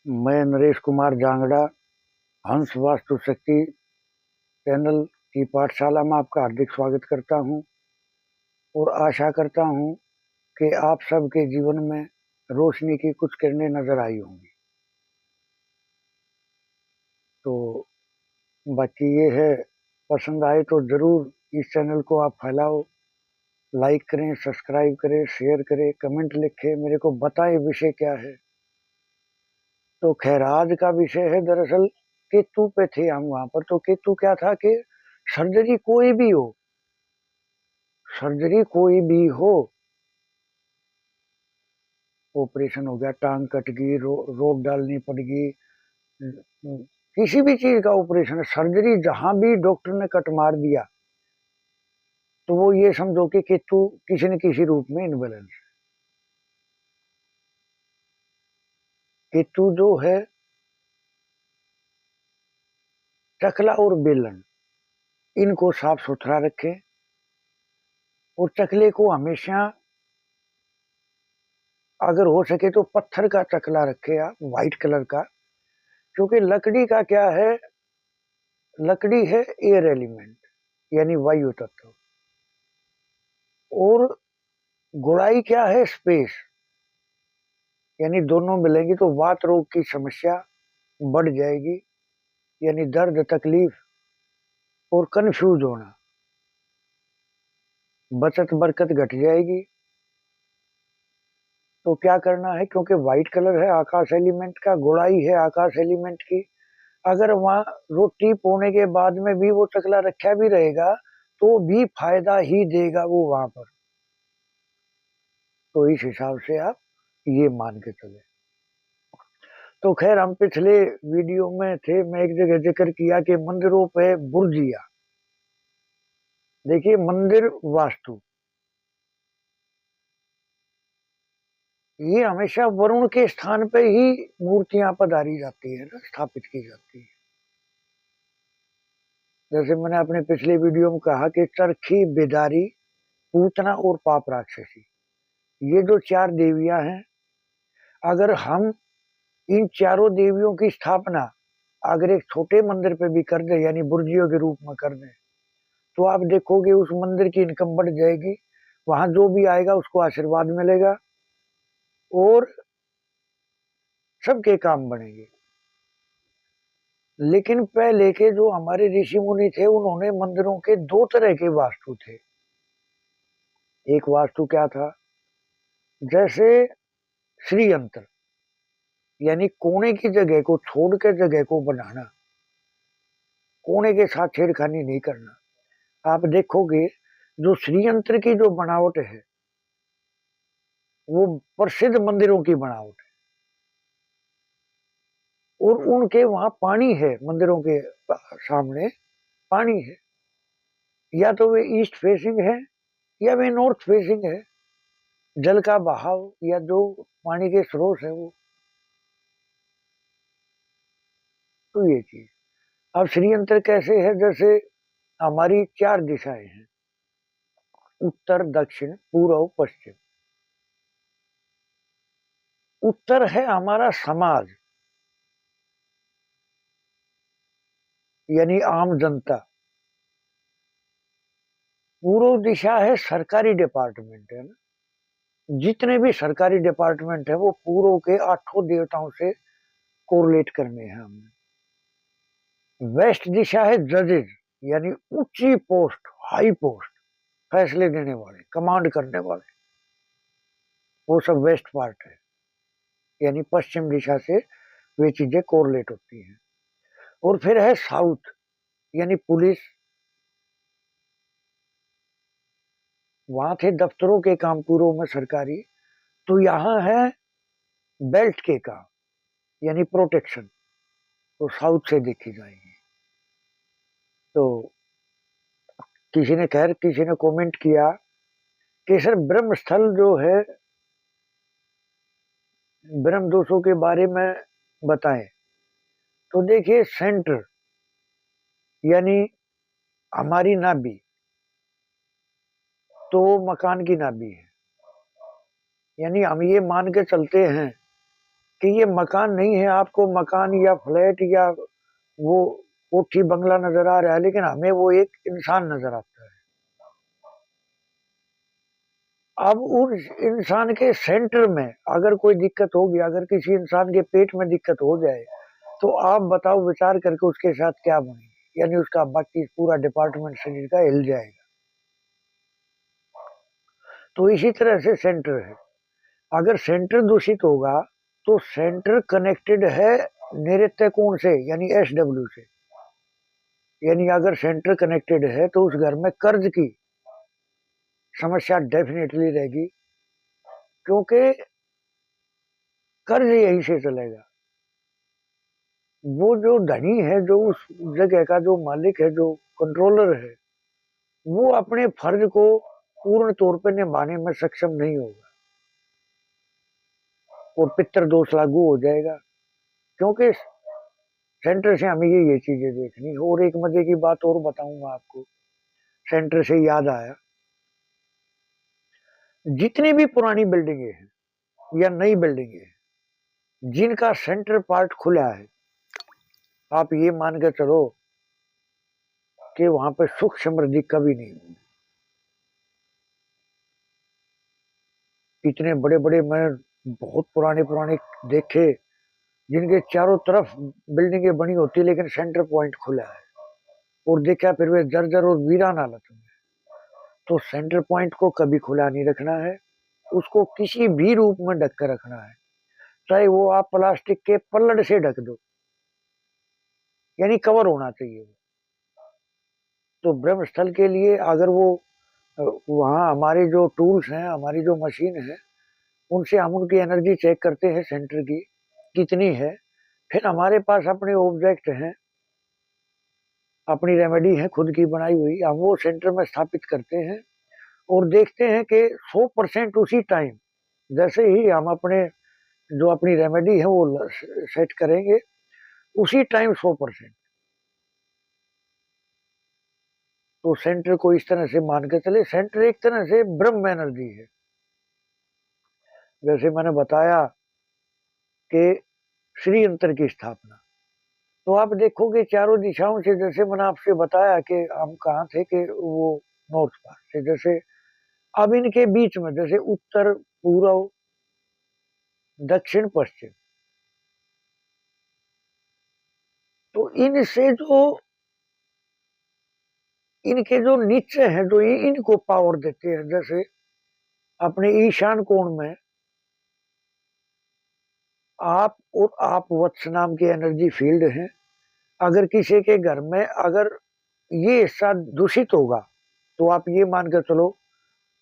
मैं नरेश कुमार जांगड़ा हंस वास्तु शक्ति चैनल की पाठशाला में आपका हार्दिक स्वागत करता हूं और आशा करता हूं कि आप सबके जीवन में रोशनी की कुछ किरणें नजर आई होंगी। तो बाकी ये है, पसंद आए तो जरूर इस चैनल को आप फैलाओ, लाइक करें, सब्सक्राइब करें, शेयर करें, कमेंट लिखें, मेरे को बताएं विषय क्या है। तो खैर, आज का विषय है दरअसल केतु पे थे हम वहां पर। तो केतु क्या था कि सर्जरी कोई भी हो, सर्जरी कोई भी हो, ऑपरेशन हो गया, टांग कट गई, रोप डालनी पड़ गई, किसी भी चीज का ऑपरेशन है, सर्जरी जहां भी डॉक्टर ने कट मार दिया तो वो ये समझो कि केतु किसी न किसी रूप में इनबैलेंस है। केतु जो है, चकला और बेलन, इनको साफ सुथरा रखें और चकले को हमेशा, अगर हो सके तो पत्थर का चकला रखे आप, व्हाइट कलर का। क्योंकि लकड़ी का क्या है, लकड़ी है एयर एलिमेंट यानी वायु तत्व, और गुड़ाई क्या है, स्पेस, यानी दोनों मिलेंगी तो वात रोग की समस्या बढ़ जाएगी, यानी दर्द, तकलीफ और कंफ्यूज होना, बचत बरकत घट जाएगी। तो क्या करना है, क्योंकि व्हाइट कलर है आकाश एलिमेंट का, गुड़ाई है आकाश एलिमेंट की, अगर वहां रोटी पोने के बाद में भी वो चकला रखा भी रहेगा तो भी फायदा ही देगा वो वहां पर। तो इस हिसाब से आप ये मान के चले। तो खैर, हम पिछले वीडियो में थे, मैं एक जगह जिक्र किया कि मंदिरों पे बुर्जिया। देखिए, मंदिर वास्तु ये हमेशा वरुण के स्थान पे ही मूर्तियां पधारी जाती है ना, स्थापित की जाती है। जैसे मैंने अपने पिछले वीडियो में कहा कि चरखी, बिदारी, पूतना और पाप राक्षसी, ये जो चार देवियां हैं, अगर हम इन चारों देवियों की स्थापना अगर एक छोटे मंदिर पे भी कर दे, यानी बुर्जियों के रूप में कर दे, तो आप देखोगे उस मंदिर की इनकम बढ़ जाएगी, वहां जो भी आएगा उसको आशीर्वाद मिलेगा और सबके काम बनेंगे। लेकिन पहले के जो हमारे ऋषि मुनि थे, उन्होंने मंदिरों के दो तरह के वास्तु थे। एक वास्तु क्या था, जैसे श्रीयंत्र, यानी कोने की जगह को छोड़ कर जगह को बनाना, कोने के साथ छेड़खानी नहीं करना। आप देखोगे जो श्रीयंत्र की जो बनावट है वो प्रसिद्ध मंदिरों की बनावट है, और उनके वहां पानी है, मंदिरों के सामने पानी है, या तो वे ईस्ट फेसिंग है या वे नॉर्थ फेसिंग है, जल का बहाव या जो पानी के स्रोत है वो। तो ये चीज, अब श्रीयंत्र कैसे है, जैसे हमारी चार दिशाएं हैं, उत्तर, दक्षिण, पूर्व, पश्चिम। उत्तर है हमारा समाज, यानी आम जनता। पूर्व दिशा है सरकारी डिपार्टमेंट, है ना, जितने भी सरकारी डिपार्टमेंट है वो पूर्व के आठों देवताओं से कोरिलेट करने हैं हमें। वेस्ट दिशा है जजेज, यानी ऊंची पोस्ट, हाई पोस्ट, फैसले देने वाले, कमांड करने वाले, वो सब वेस्ट पार्ट है। यानी पश्चिम दिशा से वे चीजें कोरिलेट होती हैं। और फिर है साउथ, यानी पुलिस, वहां थे दफ्तरों के काम पूर्व में सरकारी, तो यहाँ है बेल्ट के काम, यानी प्रोटेक्शन, तो साउथ से देखी जाएंगी। तो किसी ने कमेंट किया कि सर ब्रह्म स्थल जो है, ब्रह्म दोषों के बारे में बताएं। तो देखिए, सेंटर यानी हमारी नाभि, तो मकान की नाभि है, यानी हम ये मान के चलते हैं कि ये मकान नहीं है, आपको मकान या फ्लैट या वो कोठी बंगला नजर आ रहा है, लेकिन हमें वो एक इंसान नजर आता है। अब उस इंसान के सेंटर में अगर कोई दिक्कत होगी, अगर किसी इंसान के पेट में दिक्कत हो जाए, तो आप बताओ विचार करके उसके साथ क्या बनेगी, यानी उसका बाकी पूरा डिपार्टमेंट शरीर का हिल जाएगा। तो इसी तरह से सेंटर है, अगर सेंटर दूषित होगा तो सेंटर कनेक्टेड है नैऋत्य कोण से, यानी SW से, यानी अगर सेंटर कनेक्टेड है तो उस घर में कर्ज की समस्या डेफिनेटली रहेगी, क्योंकि कर्ज यहीं से चलेगा। वो जो धनी है, जो उस जगह का जो मालिक है, जो कंट्रोलर है, वो अपने फर्ज को पूर्ण तौर पर निभाने में सक्षम नहीं होगा और पितृ दोष लागू हो जाएगा, क्योंकि सेंटर से हमें ये चीजें देखनी। और एक मजे की बात और बताऊंगा आपको, सेंटर से याद आया, जितनी भी पुरानी बिल्डिंगें हैं या नई बिल्डिंगें हैं जिनका सेंटर पार्ट खुला है, आप ये मान के चलो कि वहां पर सुख समृद्धि कभी नहीं होगी। इतने बड़े बड़े मैं बहुत पुराने पुराने देखे जिनके चारों तरफ बिल्डिंगें बनी होती, लेकिन सेंटर पॉइंट खुला है, और देखा फिर वे जर्जर और वीरान हालत में। तो सेंटर पॉइंट को कभी खुला नहीं रखना है, उसको किसी भी रूप में ढक कर रखना है, चाहे वो आप प्लास्टिक के पल्लड़ से ढक दो, यानी कवर होना चाहिए। तो ब्रह्म स्थल के लिए अगर वो वहाँ हमारे जो टूल्स हैं, हमारी जो मशीन है, उनसे हम उनकी एनर्जी चेक करते हैं सेंटर की कितनी है। फिर हमारे पास अपने ऑब्जेक्ट हैं, अपनी रेमेडी है खुद की बनाई हुई, हम वो सेंटर में स्थापित करते हैं और देखते हैं कि 100% उसी टाइम जैसे ही हम अपने जो अपनी रेमेडी है वो सेट करेंगे, उसी टाइम 100%। तो सेंटर को इस तरह से मान के चले, सेंटर एक तरह से ब्रह्म एनर्जी है। जैसे मैंने बताया कि श्री यंत्र की स्थापना, तो आप देखोगे चारों दिशाओं से, जैसे मैंने आपसे बताया कि हम कहाँ थे कि वो नॉर्थ पार्ट से, जैसे अब इनके बीच में जैसे उत्तर पूर्व दक्षिण पश्चिम, तो इनसे जो इनके जो नीचे हैं, जो इनको पावर देते हैं, जैसे अपने ईशान कोण में आप और आप वत्स नाम की एनर्जी फील्ड है। अगर किसी के घर में अगर ये हिस्सा दूषित होगा, तो आप ये मान कर चलो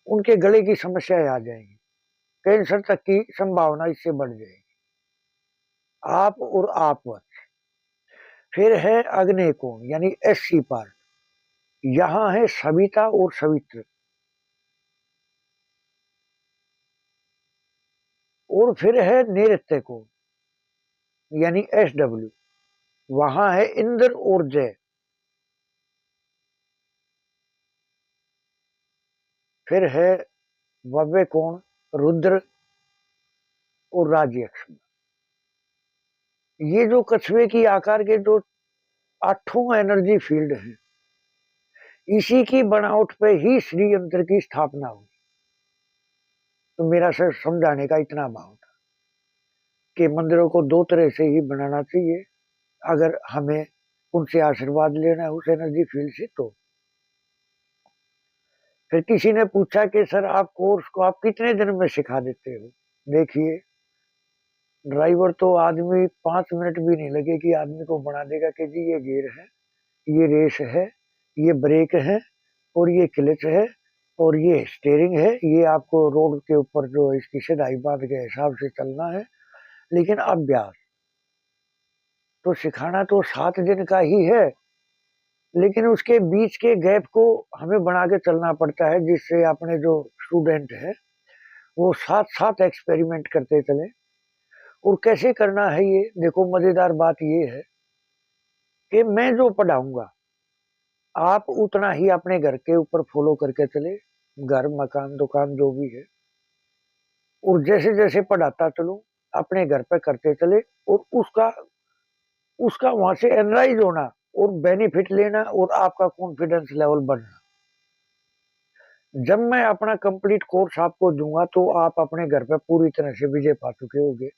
उनके गले की समस्याएं आ जाएंगी, कैंसर तक की संभावना इससे बढ़ जाएगी। आप और आप वत्स। फिर है अग्नि कोण, यानी SC पार्ट, यहाँ है सविता और सवित्र। और फिर है नैऋत्य कोण, यानी SW, वहां है इंद्र और जय। फिर है भव्य कोण, रुद्र और राजयक्ष। ये जो कछुए की आकार के जो 8 एनर्जी फील्ड हैं, इसी की बनावट पे ही श्री यंत्र की स्थापना हुई। तो मेरा सर समझाने का इतना भाव था कि मंदिरों को 2 तरह से ही बनाना चाहिए, अगर हमें उनसे आशीर्वाद लेना है उस एनर्जी फील्ड से। तो फिर किसी ने पूछा कि सर आप कोर्स को आप कितने दिन में सिखा देते हो? देखिए, ड्राइवर तो आदमी 5 मिनट भी नहीं लगे कि आदमी को बना देगा कि जी ये गियर है, ये रेस है, ये ब्रेक है, और ये क्लच है, और ये स्टीयरिंग है। ये आपको रोड के ऊपर जो इसकी सीधाई बात के हिसाब से चलना है। लेकिन अभ्यास तो सिखाना तो 7 दिन का ही है, लेकिन उसके बीच के गैप को हमें बना के चलना पड़ता है, जिससे अपने जो स्टूडेंट है वो साथ साथ एक्सपेरिमेंट करते चले। और कैसे करना है ये देखो, मजेदार बात ये है कि मैं जो पढ़ाऊंगा आप उतना ही अपने घर के ऊपर फॉलो करके चले, घर मकान दुकान जो भी है, और जैसे जैसे पढ़ाता चलूं अपने घर पे करते चले और उसका उसका वहां से एनालाइज होना और बेनिफिट लेना और आपका कॉन्फिडेंस लेवल बढ़ना। जब मैं अपना कंप्लीट कोर्स आपको दूंगा तो आप अपने घर पे पूरी तरह से विजय पा चुके होगे,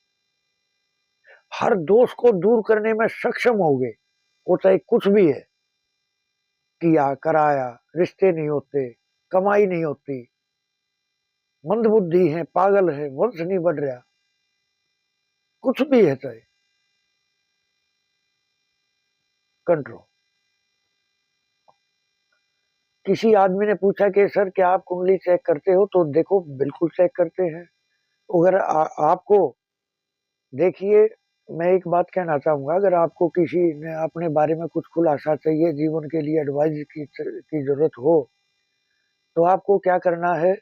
हर दोष को दूर करने में सक्षम होगे। वो चाहे कुछ भी है, किया कराया, रिश्ते नहीं होते, कमाई नहीं होती, मंदबुद्धि है, पागल है, वंश नहीं बढ़ रहा, कुछ भी है, चाहे कंट्रोल। किसी आदमी ने पूछा कि सर क्या आप कुंडली चेक करते हो, तो देखो बिल्कुल चेक करते हैं। अगर आपको देखिए, मैं एक बात कहना चाहूंगा, अगर आपको किसी ने अपने बारे में कुछ खुलासा चाहिए, जीवन के लिए एडवाइस की जरूरत हो, तो आपको क्या करना है,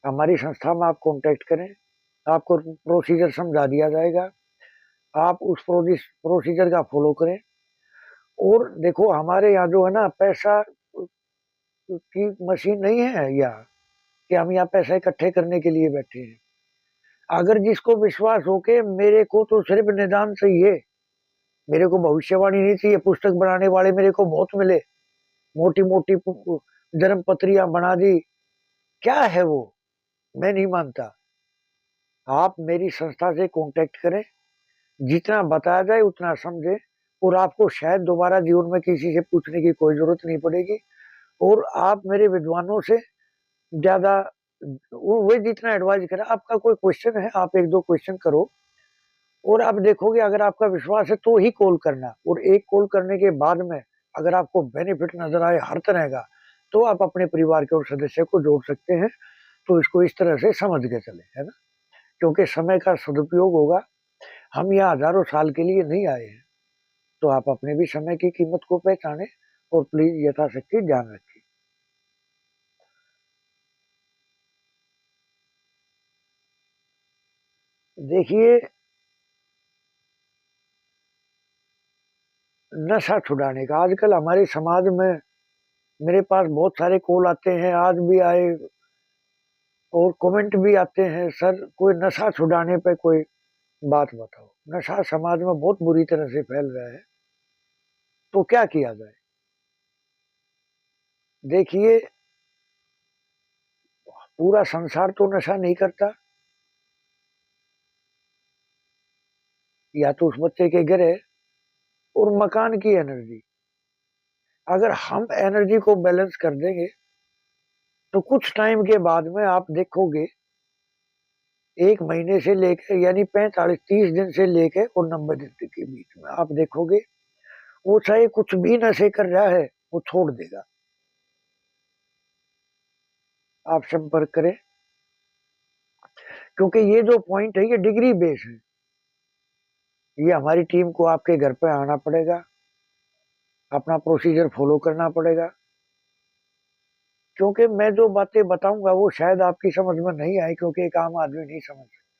हमारी संस्था में आप कांटेक्ट करें, आपको प्रोसीजर समझा दिया जाएगा, आप उस प्रोसीजर का फॉलो करें। और देखो हमारे यहाँ जो है ना, पैसा की मशीन नहीं है यहाँ कि हम यहाँ पैसा इकट्ठे करने के लिए बैठे हैं। अगर जिसको विश्वास हो के मेरे को तो सिर्फ निदान चाहिए, मेरे को भविष्यवाणी नहीं चाहिए, पुस्तक बनाने वाले मेरे को बहुत मिले, मोटी मोटी जन्म पत्रियां बना दी, क्या है वो, मैं नहीं मानता। आप मेरी संस्था से कांटेक्ट करें, जितना बताया जाए उतना समझे, और आपको शायद दोबारा जीवन में किसी से पूछने की कोई जरूरत नहीं पड़ेगी। और आप मेरे विद्वानों से ज्यादा वो जितना एडवाइस करें, आपका कोई क्वेश्चन है आप एक दो क्वेश्चन करो, और आप देखोगे अगर आपका विश्वास है तो ही कॉल करना, और एक कॉल करने के बाद में अगर आपको बेनिफिट नजर आए हर तरह का, तो आप अपने परिवार के और सदस्य को जोड़ सकते हैं। तो इसको इस तरह से समझ के चले, है ना, क्योंकि समय का सदुपयोग होगा। हम यहाँ हजारों साल के लिए नहीं आए हैं, तो आप अपने भी समय की कीमत को पहचाने और प्लीज यथाशक्ति ध्यान रखिए। देखिए, नशा छुड़ाने का आजकल हमारे समाज में मेरे पास बहुत सारे कॉल आते हैं, आज भी आए, और कमेंट भी आते हैं, सर कोई नशा छुड़ाने पे कोई बात बताओ। नशा समाज में बहुत बुरी तरह से फैल रहा है, तो क्या किया जाए। देखिए, पूरा संसार तो नशा नहीं करता, या तो उस बच्चे के गिरे और मकान की एनर्जी, अगर हम एनर्जी को बैलेंस कर देंगे तो कुछ टाइम के बाद में आप देखोगे, एक महीने से लेकर यानी 45-30 दिन से लेकर और 90 दिन के बीच में आप देखोगे, वो चाहे कुछ भी नशे कर रहा है वो छोड़ देगा। आप संपर्क करें, क्योंकि ये जो पॉइंट है ये डिग्री बेस है, ये हमारी टीम को आपके घर पे आना पड़ेगा, अपना प्रोसीजर फॉलो करना पड़ेगा, क्योंकि मैं जो बातें बताऊंगा वो शायद आपकी समझ में नहीं आए, क्योंकि एक आम आदमी नहीं समझ सकता।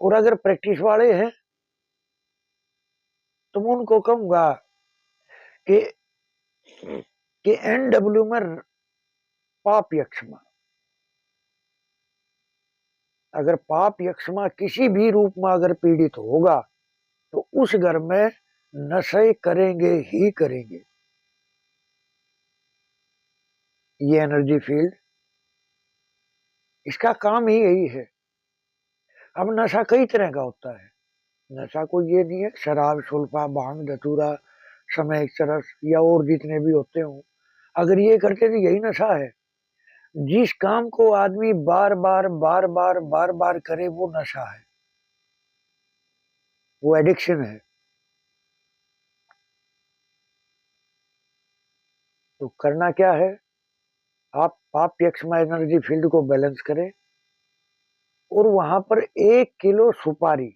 और अगर प्रैक्टिस वाले हैं तो मैं उनको कहूंगा कि एनडब्ल्यू में पाप यक्षमा, अगर पाप यक्षमा किसी भी रूप में अगर पीड़ित होगा तो उस घर में नशे करेंगे ही करेंगे। ये एनर्जी फील्ड, इसका काम ही यही है। अब नशा कई तरह का होता है, नशा कोई ये नहीं है शराब, सुल्फा, भांग, धतूरा, समय, चरस या और जितने भी होते हो, अगर ये करते तो यही नशा है। जिस काम को आदमी बार बार बार बार बार बार करे वो नशा है, वो एडिक्शन है। तो करना क्या है, आप पाप यक्षमा एनर्जी फील्ड को बैलेंस करें, और वहां पर 1 किलो सुपारी,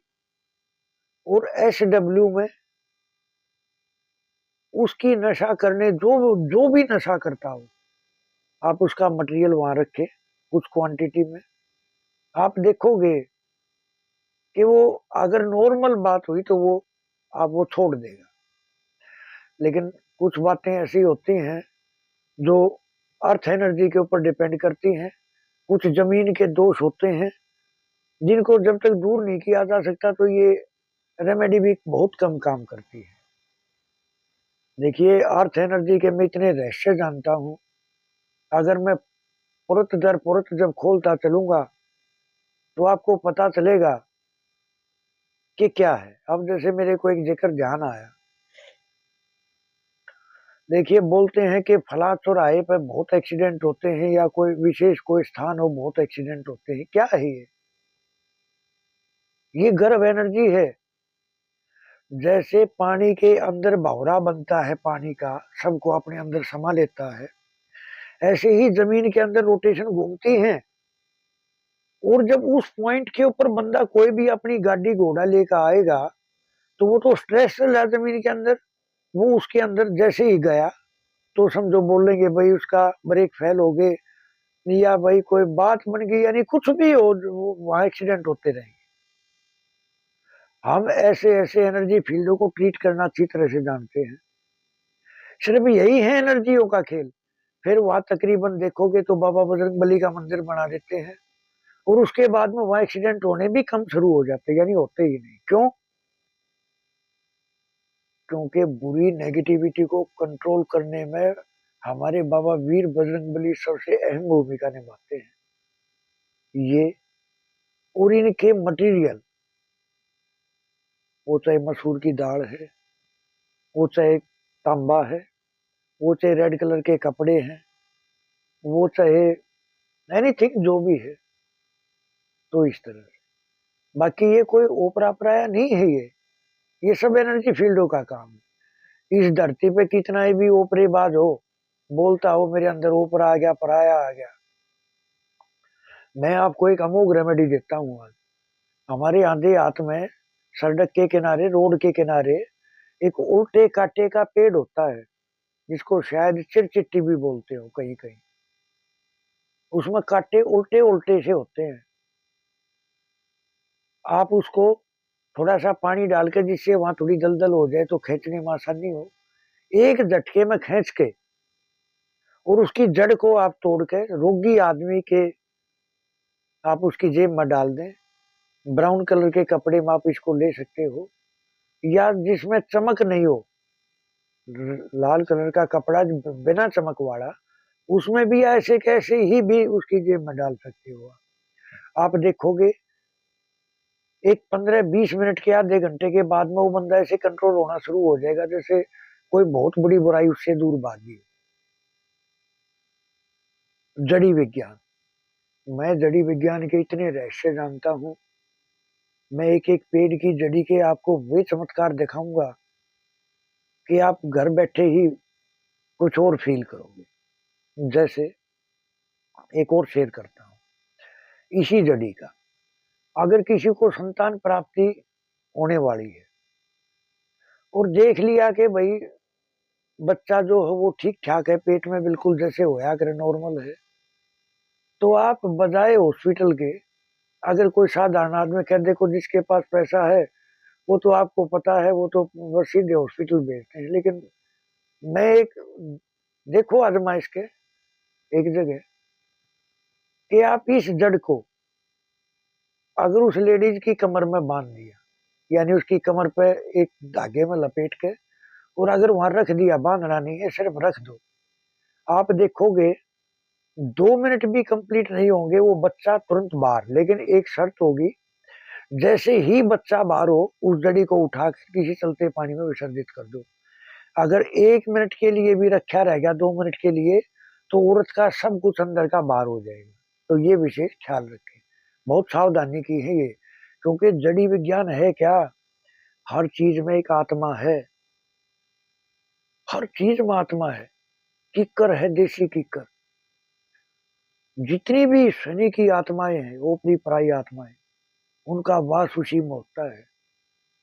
और एसडब्ल्यू में उसकी नशा करने जो जो भी नशा करता हो, आप उसका मटेरियल वहां रखें कुछ क्वांटिटी में। आप देखोगे कि वो अगर नॉर्मल बात हुई तो वो आप वो छोड़ देगा, लेकिन कुछ बातें ऐसी होती हैं जो अर्थ एनर्जी के ऊपर डिपेंड करती हैं, कुछ जमीन के दोष होते हैं, जिनको जब तक दूर नहीं किया जा सकता तो ये रेमेडी भी बहुत कम काम करती है। देखिए, अर्थ एनर्जी के मैं इतने रहस्य जानता हूँ, अगर मैं पुरत दर पुरत जब खोलता चलूंगा तो आपको पता चलेगा कि क्या है। अब जैसे मेरे को एक जिक्र ध्यान आया, देखिए बोलते हैं कि फला चौराहे पे बहुत एक्सीडेंट होते हैं या कोई विशेष कोई स्थान हो बहुत एक्सीडेंट होते हैं। क्या है ये गर्भ एनर्जी है। जैसे पानी के अंदर भंवरा बनता है, पानी का सबको अपने अंदर समा लेता है, ऐसे ही जमीन के अंदर रोटेशन घूमती है। और जब उस पॉइंट के ऊपर बंदा कोई भी अपनी गाड़ी घोड़ा लेकर आएगा तो वो तो स्ट्रेस चल रहा है जमीन के अंदर, वो उसके अंदर जैसे ही गया तो समझो बोलेंगे भाई उसका ब्रेक फेल हो गए या भाई कोई बात बन गई, यानी कुछ भी हो वहां एक्सीडेंट होते रहेंगे। हम ऐसे ऐसे एनर्जी फील्डों को ट्रीट करना अच्छी तरह से जानते हैं। सिर्फ यही है एनर्जियों का खेल। फिर वहां तकरीबन देखोगे तो बाबा बजरंगबली का मंदिर बना देते हैं और उसके बाद में वहां एक्सीडेंट होने भी कम शुरू हो जाते हैं, यानी होते ही नहीं। क्यों? क्योंकि बुरी नेगेटिविटी को कंट्रोल करने में हमारे बाबा वीर बजरंगबली सबसे अहम भूमिका निभाते हैं। ये और इनके मटेरियल, वो चाहे मसूर की दाल है, वो चाहे तांबा है, वो चाहे रेड कलर के कपड़े हैं, वो चाहे एनीथिंग जो भी है, तो इस तरह से। बाकी ये कोई ओपरा पराया नहीं है, ये सब एनर्जी फील्डों का काम है। इस धरती पे कितना ही भी ओपरेबाज हो, बोलता हो मेरे अंदर ओपरा आ गया, पराया आ गया, मैं आपको एक अमोघ रेमेडी देता हूँ आज। हमारे आंधे हाथ में सड़क के किनारे, रोड के किनारे एक उल्टे काटे का पेड़ होता है, जिसको शायद चिरचिट्टी भी बोलते हो कहीं कहीं। उसमें काटे उल्टे उल्टे से होते हैं। आप उसको थोड़ा सा पानी डाल के, जिससे वहां थोड़ी दलदल हो जाए तो खींचने में आसानी हो, एक झटके में खींच के और उसकी जड़ को आप तोड़ के रोगी आदमी के आप उसकी जेब में डाल दें। ब्राउन कलर के कपड़े में आप इसको ले सकते हो, या जिसमें चमक नहीं हो, लाल कलर का कपड़ा बिना चमक वाला, उसमें भी ऐसे कैसे ही भी उसकी जेब में डाल सकते हो। आप देखोगे एक 15-20 मिनट के, आधे घंटे के बाद में वो बंदा ऐसे कंट्रोल होना शुरू हो जाएगा जैसे कोई बहुत बड़ी बुराई उससे दूर भागी। जड़ी विज्ञान, मैं जड़ी विज्ञान के इतने रहस्य जानता हूँ। मैं एक एक पेड़ की जड़ी के आपको वे चमत्कार दिखाऊंगा कि आप घर बैठे ही कुछ और फील करोगे। जैसे एक और शेयर करता हूँ इसी जड़ी का। अगर किसी को संतान प्राप्ति होने वाली है और देख लिया कि भाई बच्चा जो है वो ठीक ठाक है, पेट में बिल्कुल जैसे होया करे नॉर्मल है, तो आप बजाय हॉस्पिटल के, अगर कोई साधारण आदमी कह देखो जिसके पास पैसा है वो तो आपको पता है वो तो बस सीधे हॉस्पिटल भेजते हैं। लेकिन मैं एक देखो आजमाइश के एक जगह कि आप इस जड़ को अगर उस लेडीज की कमर में बांध दिया, यानी उसकी कमर पे एक धागे में लपेट के और अगर वहां रख दिया, बांधना नहीं है सिर्फ रख दो, आप देखोगे 2 मिनट भी कंप्लीट नहीं होंगे वो बच्चा तुरंत बाहर। लेकिन एक शर्त होगी, जैसे ही बच्चा बाहर हो उस जड़ी को उठा कर किसी चलते पानी में विसर्जित कर दो। अगर 1 मिनट के लिए भी रखा रह गया, 2 मिनट के लिए, तो औरत का सब कुछ अंदर का बाहर हो जाएगा। तो ये विशेष ख्याल रखें, बहुत सावधानी की है ये। क्योंकि जड़ी विज्ञान है क्या, हर चीज में एक आत्मा है, हर चीज में आत्मा है। किक्कर है देसी किक्कर। जितनी भी शनि की आत्माएं हैं, ओपरी पराई आत्माएं, उनका वास उसी में होता है।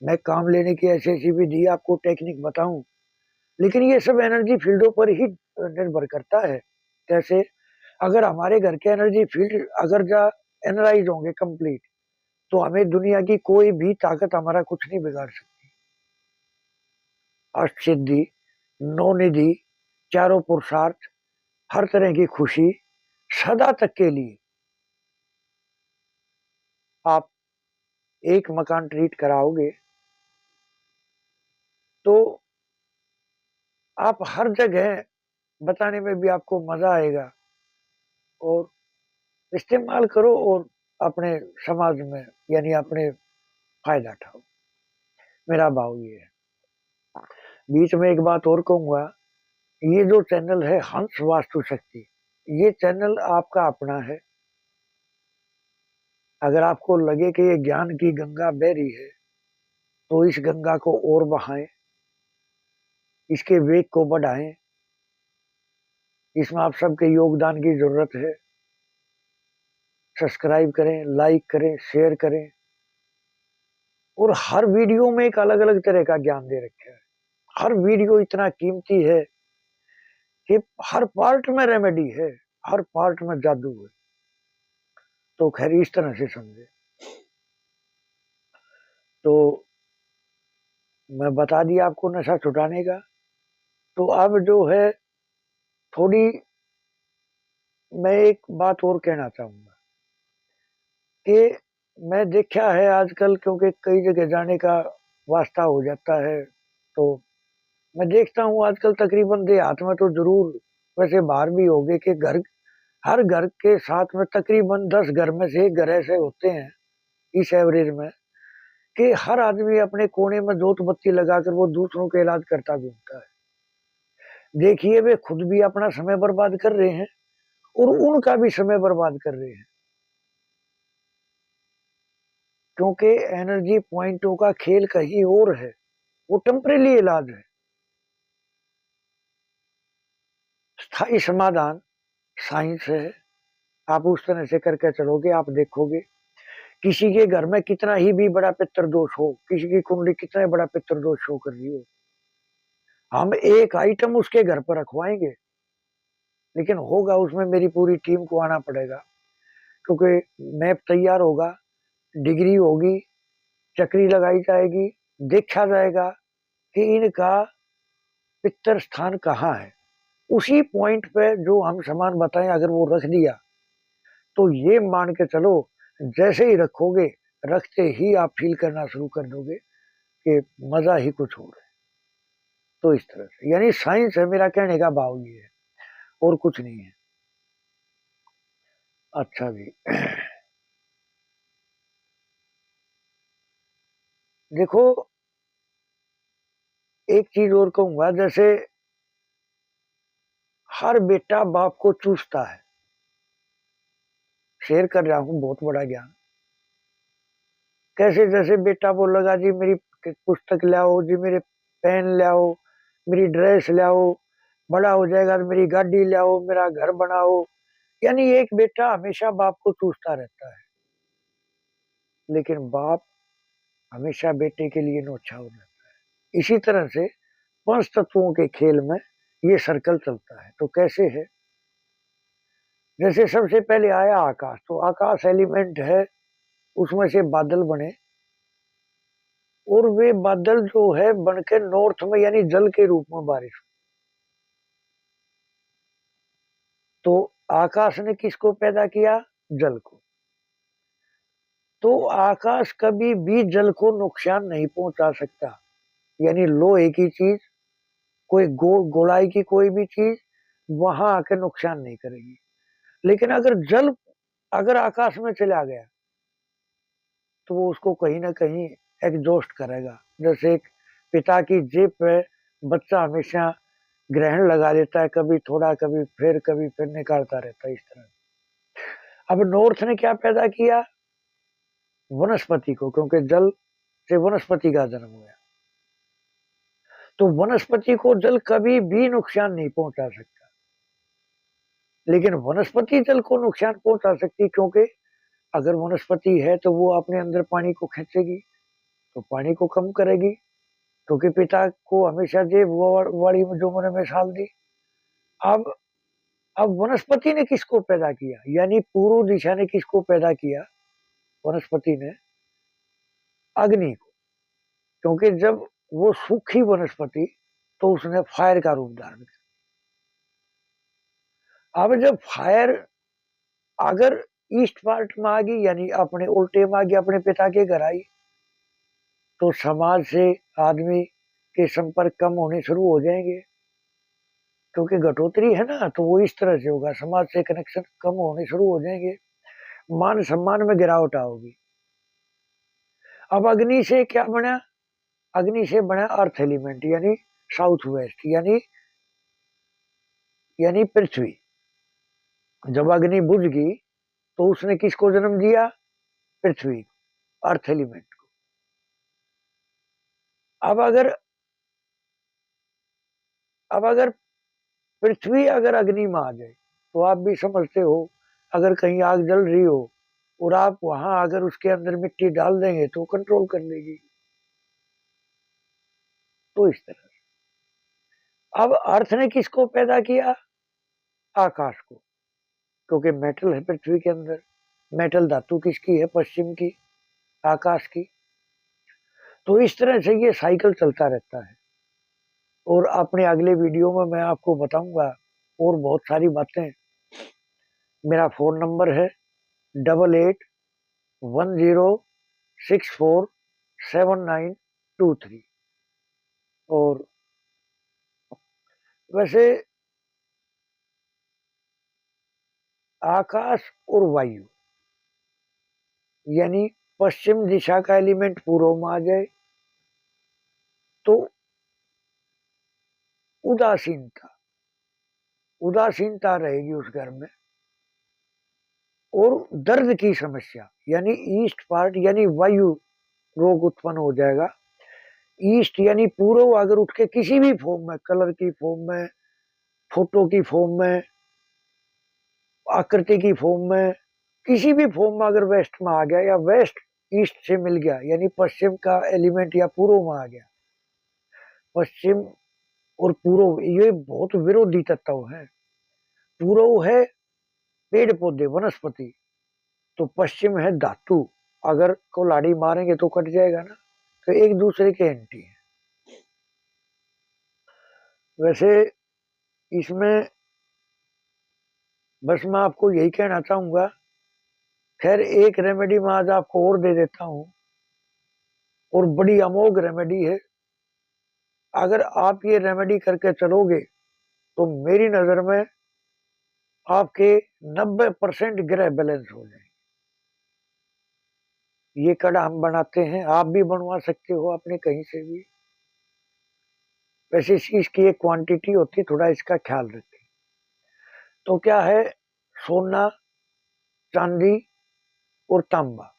मैं काम लेने की ऐसी ऐसी विधि आपको टेक्निक बताऊं, लेकिन ये सब एनर्जी फील्डों पर ही निर्भर करता है। कैसे? अगर हमारे घर के एनर्जी फील्ड अगर जा एनालाइज होंगे कंप्लीट, तो हमें दुनिया की कोई भी ताकत हमारा कुछ नहीं बिगाड़ सकती। अष्ट सिद्धि, नौ निधि, चारों पुरुषार्थ, हर तरह की खुशी, सदा तक के लिए आप एक मकान ट्रीट कराओगे तो आप हर जगह बताने में भी आपको मजा आएगा और इस्तेमाल करो और अपने समाज में यानी अपने फायदा उठाओ। मेरा भाव ये है। बीच में एक बात और कहूंगा, ये जो चैनल है हंस वास्तु शक्ति, ये चैनल आपका अपना है। अगर आपको लगे कि ये ज्ञान की गंगा बह रही है तो इस गंगा को और बहाएं, इसके वेग को बढ़ाएं। इसमें आप सबके योगदान की जरूरत है। सब्सक्राइब करें, लाइक करें, शेयर करें और हर वीडियो में एक अलग अलग तरह का ज्ञान दे रखा है। हर वीडियो इतना कीमती है कि हर पार्ट में रेमेडी है, हर पार्ट में जादू है। तो खैर इस तरह से समझे तो मैं बता दिया आपको नशा छुटाने का। तो अब जो है थोड़ी मैं एक बात और कहना चाहूंगा कि मैं देखा है आजकल, क्योंकि कई जगह जाने का वास्ता हो जाता है, तो मैं देखता हूँ आजकल तकरीबन देहात में तो जरूर, वैसे बाहर भी हो गए कि घर, हर घर के साथ में तकरीबन 10 घर में से एक घर ऐसे होते हैं इस एवरेज में कि हर आदमी अपने कोने में जोत बत्ती लगाकर वो दूसरों का इलाज करता भी होता है। देखिए वे खुद भी अपना समय बर्बाद कर रहे हैं और उनका भी समय बर्बाद कर रहे हैं, क्योंकि एनर्जी पॉइंटों का खेल कहीं और है। वो टेम्परेरी इलाज है। स्थायी समाधान साइंस है। आप उस तरह से करके चलोगे, आप देखोगे किसी के घर में कितना ही भी बड़ा पितृ दोष हो, किसी की कुंडली कितना बड़ा पितृ दोष शो कर रही हो, हम एक आइटम उसके घर पर रखवाएंगे, लेकिन होगा उसमें मेरी पूरी टीम को आना पड़ेगा, क्योंकि मैप तैयार होगा, डिग्री होगी, चक्री लगाई जाएगी, देखा जाएगा कि इनका पितर स्थान कहाँ है। उसी पॉइंट पे जो हम सामान बताएं अगर वो रख दिया तो ये मान के चलो, जैसे ही रखोगे रखते ही आप फील करना शुरू कर दोगे कि मजा ही कुछ और है। तो इस तरह से यानी साइंस है, मेरा कहने का भाव ये है और कुछ नहीं है। अच्छा जी। देखो एक चीज और कहूंगा, जैसे हर बेटा बाप को चूसता है, शेयर कर रहा हूं बहुत बड़ा ज्ञान। कैसे? जैसे बेटा बोलेगा जी मेरी पुस्तक लाओ, जी मेरे पेन लाओ, मेरी ड्रेस लाओ, बड़ा हो जाएगा तो मेरी गाड़ी लाओ, मेरा घर बनाओ। यानी एक बेटा हमेशा बाप को चूसता रहता है, लेकिन बाप हमेशा बेटे के लिए न्योछावर रहता है। इसी तरह से पंच तत्वों के खेल में ये सर्कल चलता है। तो कैसे है? जैसे सबसे पहले आया आकाश, तो आकाश एलिमेंट है, उसमें से बादल बने और वे बादल जो है बनके नॉर्थ में यानी जल के रूप में बारिश। तो आकाश ने किसको पैदा किया? जल को। तो आकाश कभी भी जल को नुकसान नहीं पहुंचा सकता। यानी लोहे की चीज, कोई गोलाई की कोई भी चीज वहां आके नुकसान नहीं करेगी। लेकिन अगर जल अगर आकाश में चला गया तो वो उसको कहीं ना कहीं एग्जॉस्ट करेगा। जैसे एक पिता की जेब पे बच्चा हमेशा ग्रहण लगा देता है, कभी थोड़ा कभी फिर निकालता रहता है, इस तरह। अब नॉर्थ ने क्या पैदा किया? वनस्पति को, क्योंकि जल से वनस्पति का जन्म हुआ। तो वनस्पति को जल कभी भी नुकसान नहीं पहुंचा सकता, लेकिन वनस्पति जल को नुकसान पहुंचा सकती, क्योंकि अगर वनस्पति है तो वो अपने अंदर पानी को खींचेगी, तो पानी को कम करेगी, क्योंकि पिता को हमेशा जेब वाड़ी में जो मैंने मिसाल दी। अब अब वनस्पति ने किसको पैदा किया? यानी पूर्व दिशा ने किसको पैदा किया? वनस्पति ने अग्नि को, क्योंकि जब वो सूखी वनस्पति तो उसने फायर का रूप धारण किया। अब जब फायर, अगर ईस्ट पार्ट में आ गई, यानी अपने उल्टे में आ गई, अपने पिता के घर आई, तो समाज से आदमी के संपर्क कम होने शुरू हो जाएंगे, क्योंकि घटोतरी है ना, तो वो इस तरह से होगा, समाज से कनेक्शन कम होने शुरू हो जाएंगे, मान सम्मान में गिरावट आओगी। अब अग्नि से क्या बना? अग्नि से बना अर्थ एलिमेंट, यानी साउथ वेस्ट, यानी पृथ्वी। जब अग्नि बुझ गई तो उसने किसको जन्म दिया? पृथ्वी, अर्थ एलिमेंट को। अब अगर पृथ्वी अगर अग्नि में आ जाए, तो आप भी समझते हो, अगर कहीं आग जल रही हो और आप वहां अगर उसके अंदर मिट्टी डाल देंगे तो कंट्रोल कर लेगी। तो इस तरह अब अर्थ ने किसको पैदा किया? आकाश को, क्योंकि मेटल है पृथ्वी के अंदर। मेटल धातु किसकी है? पश्चिम की, आकाश की। तो इस तरह से ये साइकिल चलता रहता है। और अपने अगले वीडियो में मैं आपको बताऊंगा और बहुत सारी बातें। मेरा फोन नंबर है 8810647923। और वैसे आकाश और वायु, यानी पश्चिम दिशा का एलिमेंट पूर्व में आ जाए तो उदासीनता रहेगी उस घर में, और दर्द की समस्या, यानी ईस्ट पार्ट यानी वायु रोग उत्पन्न हो जाएगा। ईस्ट यानी पूर्व अगर उठ के किसी भी फॉर्म में, कलर की फॉर्म में, फोटो की फॉर्म में, आकृति की फॉर्म में, किसी भी फॉर्म में अगर वेस्ट में आ गया, या वेस्ट ईस्ट से मिल गया, यानी पश्चिम का एलिमेंट या पूर्व में आ गया। पश्चिम और पूर्व ये बहुत विरोधी तत्व है। पूर्व है पेड़ पौधे वनस्पति, तो पश्चिम है धातु। अगर कोलाड़ी मारेंगे तो कट जाएगा ना, तो एक दूसरे के एंटी है। वैसे इसमें बस मैं आपको यही कहना चाहूंगा। खैर एक रेमेडी मैं आज आपको और दे देता हूं, और बड़ी अमोघ रेमेडी है। अगर आप ये रेमेडी करके चलोगे तो मेरी नजर में आपके 90% ग्रह बैलेंस हो जाए। ये कड़ा हम बनाते हैं, आप भी बनवा सकते हो अपने कहीं से भी। वैसे इसकी एक क्वांटिटी होती है, थोड़ा इसका ख्याल रखें। तो क्या है? सोना, चांदी और तांबा,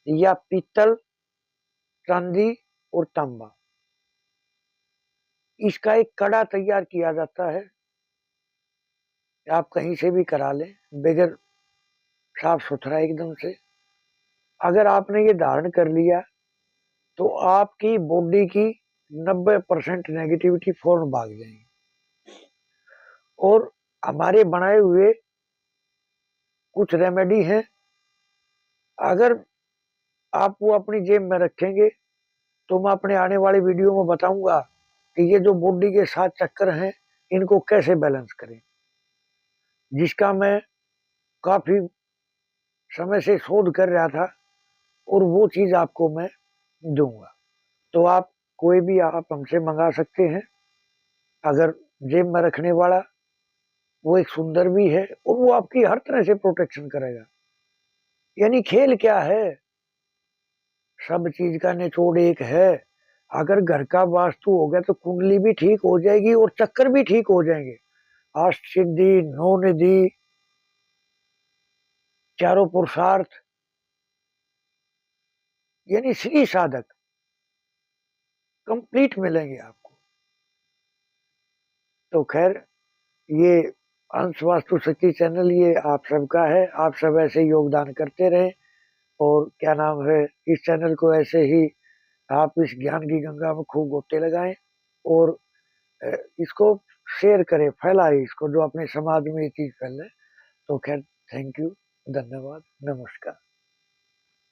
या पीतल, चांदी और तांबा, इसका एक कड़ा तैयार किया जाता है। आप कहीं से भी करा लें, बगैर साफ सुथरा एकदम से। अगर आपने ये धारण कर लिया तो आपकी बॉडी की 90% नेगेटिविटी फौरन भाग जाएगी। और हमारे बनाए हुए कुछ रेमेडी हैं, अगर आप वो अपनी जेब में रखेंगे तो मैं अपने आने वाली वीडियो में बताऊंगा कि ये जो बॉडी के 7 चक्कर हैं इनको कैसे बैलेंस करें, जिसका मैं काफी समय से शोध कर रहा था, और वो चीज आपको मैं दूंगा। तो आप कोई भी आप हमसे मंगा सकते हैं। अगर जेब में रखने वाला, वो एक सुंदर भी है और वो आपकी हर तरह से प्रोटेक्शन करेगा। यानी खेल क्या है? सब चीज का निचोड़ एक है। अगर घर का वास्तु हो गया तो कुंडली भी ठीक हो जाएगी और चक्कर भी ठीक हो जाएंगे। अष्ट सिद्धि, नौ निधि, चारों पुरुषार्थ, यानी श्री साधक कंप्लीट मिलेंगे आपको। तो खैर ये अंश वास्तु शक्ति चैनल ये आप सबका है। आप सब ऐसे योगदान करते रहें, और क्या नाम है, इस चैनल को ऐसे ही आप इस ज्ञान की गंगा में खूब गोते लगाएं, और इसको शेयर करें, फैलाएं इसको, जो अपने समाज में ये चीज फैले। तो खैर थैंक यू, धन्यवाद, नमस्कार।